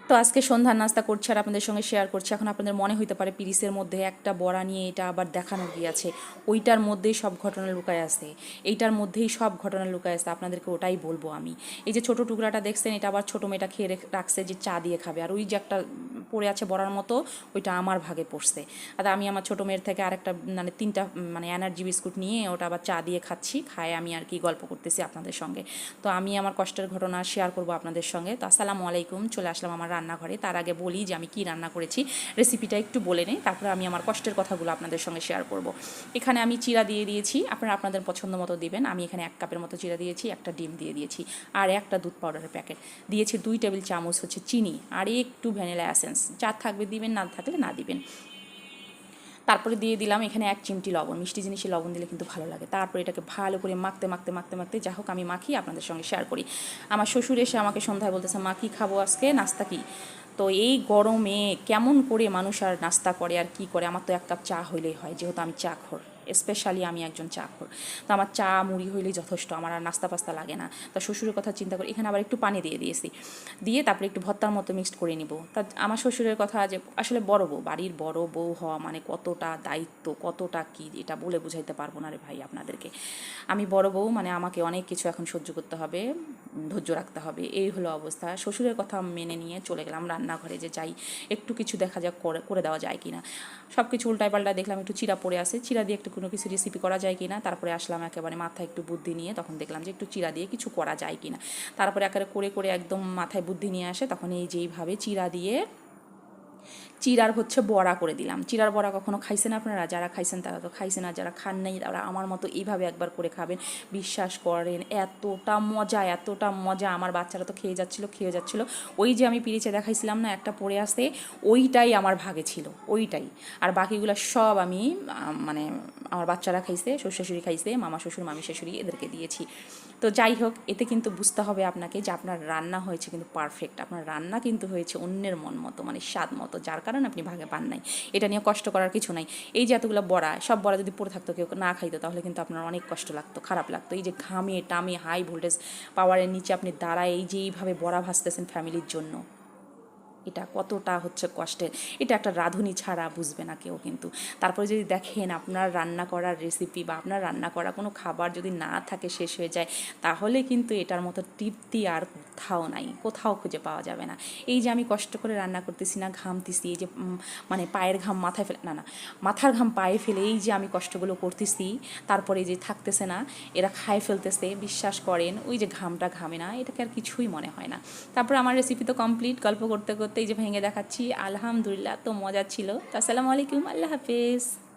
তো আজকে সন্ধ্যার নাস্তা করছি আর আপনাদের সঙ্গে শেয়ার করছি। এখন আপনাদের মনে হইতে পারে পিরিসের মধ্যে একটা বড়া নিয়ে এটা আবার দেখানো গিয়েছে, ওইটার মধ্যেই সব ঘটনা লুকায় আছে, এইটার মধ্যেই সব ঘটনা লুকায় আছে। আপনাদেরকে ওটাই বলবো আমি। এই যে ছোট টুকরাটা দেখছেন, এটা আবার ছোটো মেয়েটা খেয়ে রাখছে যে চা দিয়ে খাবে, আর ওই যে একটা পড়ে আছে বড়ার মতো, ওইটা আমার ভাগে পড়ছে। আর আমি আমার ছোটো মেয়ের থেকে আরেকটা মানে তিনটা মানে এনার্জি বিস্কুট নিয়ে ওটা আবার চা দিয়ে খাচ্ছি, খায় আমি আর কি গল্প করতেছি আপনাদের সঙ্গে। তো আমি আমার কষ্টের ঘটনা শেয়ার করব আপনাদের সঙ্গে। তো আসসালামু আলাইকুম, চলে আসলাম আমার রান্নাঘরে। তার আগে বলি যে আমি কি রান্না করেছি, রেসিপিটা একটু বলে নেই, তারপরে আমি আমার কষ্টের কথাগুলো আপনাদের সঙ্গে শেয়ার করব। এখানে আমি চিরা দিয়ে দিয়েছি, আপনারা আপনাদের পছন্দ মতো দিবেন। আমি এখানে 1 কাপের মতো চিরা দিয়েছি, একটা ডিম দিয়ে দিয়েছি, আর একটা দুধ পাউডারের প্যাকেট দিয়েছি, 2 টেবিল চামচ হচ্ছে চিনি, আর একটু ভ্যানিলা এসেন্স, যা থাকবে দিবেন, না থাকলে না দিবেন। তারপরে দিয়ে দিলাম এখানে 1 চিমটি লবণ, মিষ্টি জিনিসে লবণ দিলে কিন্তু ভালো লাগে। তারপরে এটাকে ভালো করে মাখতে মাখতে মাখতে মাখতে যা হোক আমি মাখি, আপনাদের সঙ্গে শেয়ার করি। আমার শ্বশুর এসে আমাকে সন্ধ্যায় বলতেছে, মা কী খাবো আজকে, নাস্তা কী? তো এই গরমে কেমন করে মানুষ আর নাস্তা করে আর কি করে, আমার তো 1 কাপ চা হইলেই হয়, যেহেতু আমি চা খোর, স্পেশালি আমি একজন চা খোর। তো আমার চা মুড়ি হইলেই যথেষ্ট, আমার আর নাস্তা পাস্তা লাগে না। তা শ্বশুরের কথা চিন্তা করে এখানে আবার একটু পানি দিয়ে দিয়েছি, দিয়ে তারপরে একটু ভর্তার মতো মিক্সড করে নিব। তা আমার শ্বশুরের কথা, যে আসলে বড় বউ, বাড়ির বড় বউ হওয়া মানে কতটা দায়িত্ব, কতটা কী, এটা বলে বুঝাইতে পারবো না রে ভাই আপনাদেরকে। আমি বড় বউ মানে আমাকে অনেক কিছু এখন সহ্য করতে হবে, ধৈর্য রাখতে হবে, এই হলো অবস্থা। শ্বশুরের কথা মেনে নিয়ে চলে গেলাম রান্নাঘরে, যে যাই একটু কিছু দেখা যাক করে দেওয়া যায় কিনা। সব কিছু উল্টায় পাল্টায় দেখলাম একটু চিরা পড়ে আসে, চিরা দিয়ে একটু কোনো কিছু রেসিপি করা যায় কিনা। তারপরে আসলাম একেবারে মাথায় একটু বুদ্ধি নিয়ে, তখন দেখলাম যে একটু চিরা দিয়ে কিছু করা যায় কিনা। তারপরে একেবারে করে করে একদম মাথায় বুদ্ধি নিয়ে আসে, তখন এই যেইভাবে চিরা দিয়ে চিরার হচ্ছে বড়া করে দিলাম। চিরার বড়া কখনো খাইছেন আপনারা? যারা খাইছেন তারা তো খাইছেন, আর যারা খান নাই তারা আমার মতো এইভাবে একবার করে খাবেন, বিশ্বাস করেন এতটা মজা, এতটা মজা। আমার বাচ্চারা তো খেয়ে যাচ্ছিলো। ওই যে আমি পিরিচে দেখাইছিলাম না একটা পড়ে আসতে, ওইটাই আমার ভাগে ছিল, ওইটাই। আর বাকিগুলো সব আমি মানে আমার বাচ্চারা খাইছে, শ্বশুর শাশুড়ি খাইছে, মামা শ্বশুর মামি শাশুড়ি এদেরকে দিয়েছি। তো যাই হোক, এতে কিন্তু বুঝতে হবে আপনাকে যে আপনার রান্না হয়েছে কিন্তু পারফেক্ট, আপনার রান্না কিন্তু হয়েছে অন্যের মন মতো, মানে স্বাদ মতো, যার কারণে আপনি ভাগে পান নাই। এটা নিয়ে কষ্ট করার কিছু নাই। এই যে এতগুলো বড়া, সব বড়া যদি পড়ে থাকতো, কেউ না খাইতো, তাহলে কিন্তু আপনার অনেক কষ্ট লাগতো, খারাপ লাগতো। এই যে ঘামে টামে হাই ভোল্টেজ পাওয়ারের নিচে আপনি দাঁড়ায় এই যে এইভাবে বড়া ভাজতেছেন ফ্যামিলির জন্য, এটা কতটা হচ্ছে কষ্টের, এটা একটা রাঁধুনি ছাড়া বুঝবে না কেউ কিন্তু। তারপরে যদি দেখেন আপনার রান্না করার রেসিপি বা আপনার রান্না করা কোনো খাবার যদি না থাকে, শেষ হয়ে যায়, তাহলে কিন্তু এটার মতো তৃপ্তি আর কোথাও নাই, কোথাও খুঁজে পাওয়া যাবে না। এই যে আমি কষ্ট করে রান্না করতেছি না, ঘামতেছি, এই যে মানে পায়ের ঘাম মাথায় ফেলে না, মাথার ঘাম পায়ে ফেলে এই যে আমি কষ্টগুলো করতেছি, তারপরে যে থাকতেছে না, এরা খায় ফেলতেছে, বিশ্বাস করেন ওই যে ঘামটা ঘামে না, এটাকে আর কিছুই মনে হয় না। তারপর আমার রেসিপি তো কমপ্লিট, গল্প করতে করতে এই যে ভেঙে দেখাচ্ছি। আলহামদুলিল্লাহ, তো মজা ছিল। তো আসসালামু আলাইকুম, আল্লাহ হাফেজ।